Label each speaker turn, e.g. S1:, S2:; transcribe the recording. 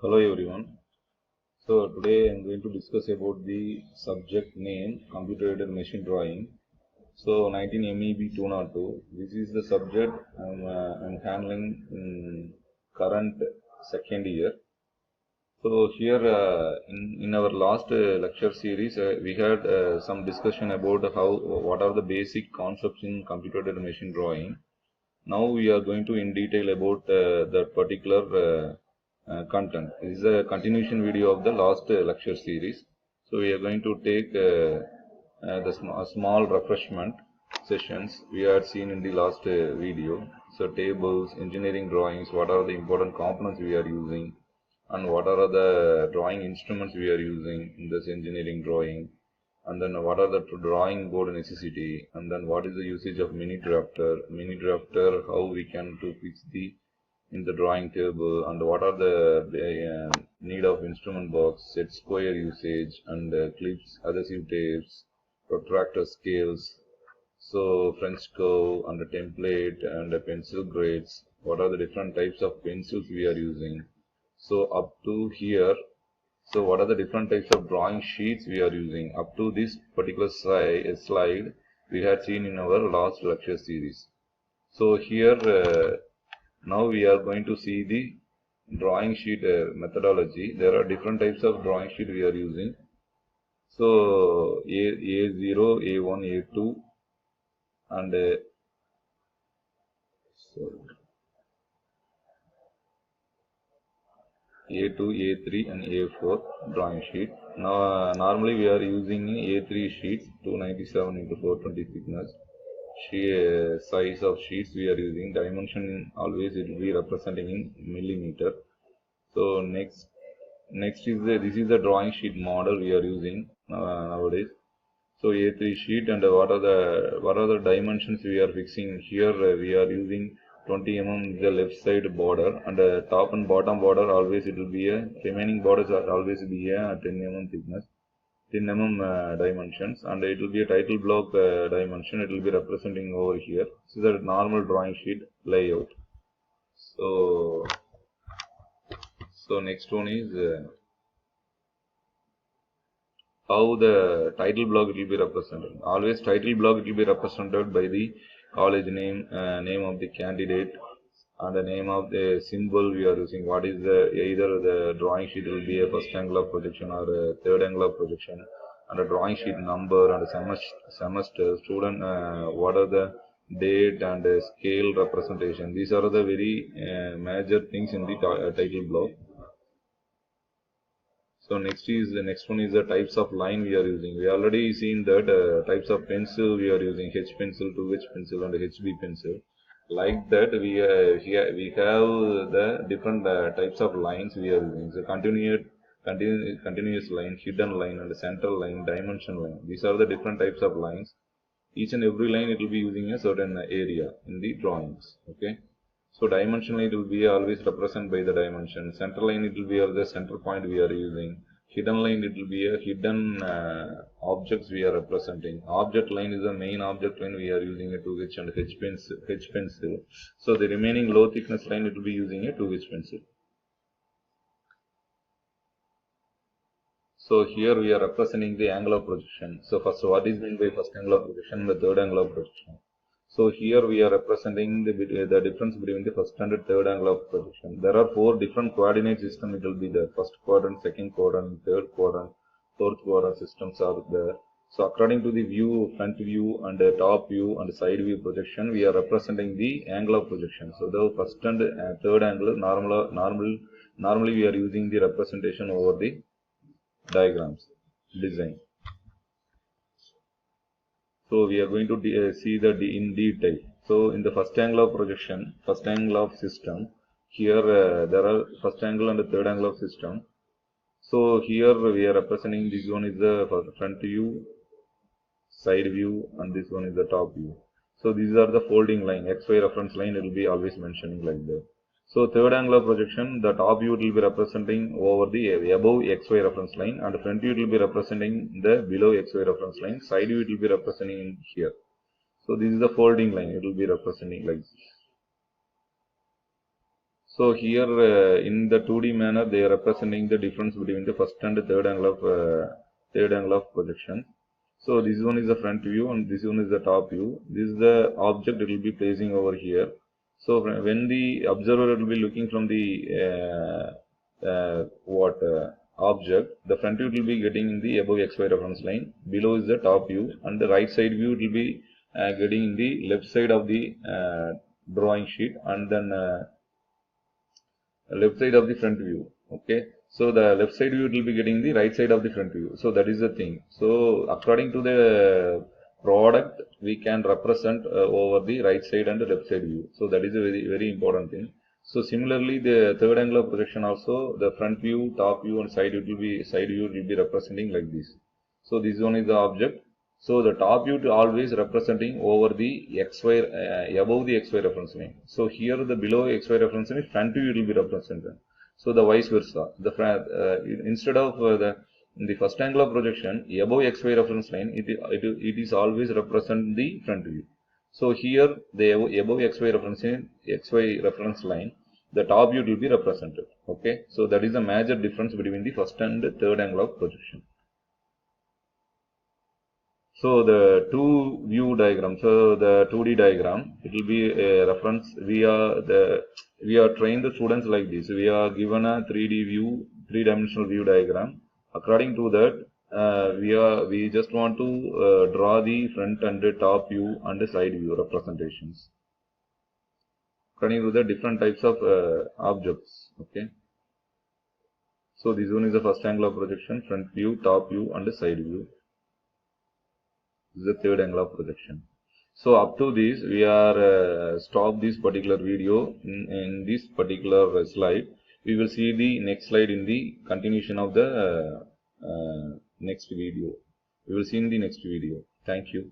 S1: Hello everyone. So today I am going to discuss about the subject name computer-aided machine drawing. So 19 MEB 202. This is the subject I'm handling in current second year. So here in our last lecture series we had some discussion about what are the basic concepts in computer-aided machine drawing. Now we are going to in detail about that particular content. This is a continuation video of the last lecture series. So we are going to take a small refreshment sessions we had seen in the last video. So tables, engineering drawings, what are the important components we are using, and what are the drawing instruments we are using in this engineering drawing, and then what are the drawing board necessity, and then what is the usage of mini drafter, how we can to fix the in the drawing table, and what are the need of instrument box, set square usage, and clips, adhesive tapes, protractor scales, so French curve and a template and a pencil grades, what are the different types of pencils we are using. So up to here, so what are the different types of drawing sheets we are using? Up to this particular slide we had seen in our last lecture series. So here now we are going to see the drawing sheet methodology. There are different types of drawing sheet we are using. So A0, A1, A2 and A2, A3 and A4 drawing sheet. Now normally we are using A3 sheets, 297 into 420 thickness. Size of sheets we are using. Dimension always it will be representing in millimeter. So next is this is the drawing sheet model we are using nowadays. So A3 sheet, and what are the dimensions we are fixing here? We are using 20 mm the left side border, and top and bottom border always it will be a remaining borders are always be a 10 mm thickness, 10 mm dimensions, and it will be a title block dimension. It will be representing over here. This is a normal drawing sheet layout. So next one is how the title block it will be represented. Always title block it will be represented by the college name, name of the candidate, and the name of the symbol we are using. What is either the drawing sheet will be a first angle of projection or a third angle of projection, and a drawing sheet number and a semester student. What are the date and scale representation? These are the very major things in the title block. So next one is the types of line we are using. We already seen that types of pencil we are using: H pencil, 2H pencil, and HB pencil. Like that, here we have the different types of lines we are using. So continuous line, hidden line, and center line, dimension line. These are the different types of lines. Each and every line it will be using a certain area in the drawings. Okay. So dimension line it will be always represented by the dimension. Center line it will be the center point we are using. Hidden line it will be a hidden objects we are representing. Object line is the main object line we are using a 2H and H pencil. So the remaining low thickness line it will be using a 2H pencil. So here we are representing the angle of projection. So first, what is meant by first angle of projection and the third angle of projection? So here we are representing the difference between the first and the third angle of projection. There are 4 different coordinate systems. It will be the first quadrant, second quadrant, third quadrant, fourth quadrant systems are there. So according to the view, front view and the top view and side view projection, we are representing the angle of projection. So the first and third angle normally we are using the representation over the diagrams design. So we are going to see that in detail. So in the first angle of projection, first angle of system, here there are first angle and the third angle of system. So here we are representing this one is the front view, side view, and this one is the top view. So these are the folding line, XY reference line. It will be always mentioning like that. So third angle of projection, the top view will be representing over the above XY reference line, and front view will be representing the below XY reference line. Side view it will be representing here. So this is the folding line. It will be representing like this. So here in the 2D manner, they are representing the difference between the first and the third angle of projection. So this one is the front view and this one is the top view. This is the object it will be placing over here. So when the observer will be looking from the object, the front view will be getting in the above XY reference line. Below is the top view, and the right side view will be getting in the left side of the drawing sheet, and then left side of the front view. Okay, so the left side view will be getting the right side of the front view. So that is the thing. So according to the product, we can represent over the right side and the left side view. So that is a very important thing. So similarly, the third angle of projection also, the front view, top view, and side view will be representing like this. So this one is the object. So the top view always representing over the XY above the XY reference line. So here the below XY reference line front view will be represented. So the vice versa. Instead of in the first angle of projection above XY reference line, it is always represent the front view. So here the above XY reference line, the top view will be represented. Okay, so that is the major difference between the first and the third angle of projection. So the two view diagram, so the 2D diagram, it will be a reference. We are trained the students like this. We are given a 3D view, three-dimensional view diagram. According to that, we just want to draw the front and the top view and the side view representations according to the different types of objects. Okay. So this one is the first angle of projection, front view, top view, and the side view. This is the third angle of projection. So up to this, we are stop this particular video in this particular slide. We will see the next slide in the continuation of the next video. We will see in the next video. Thank you.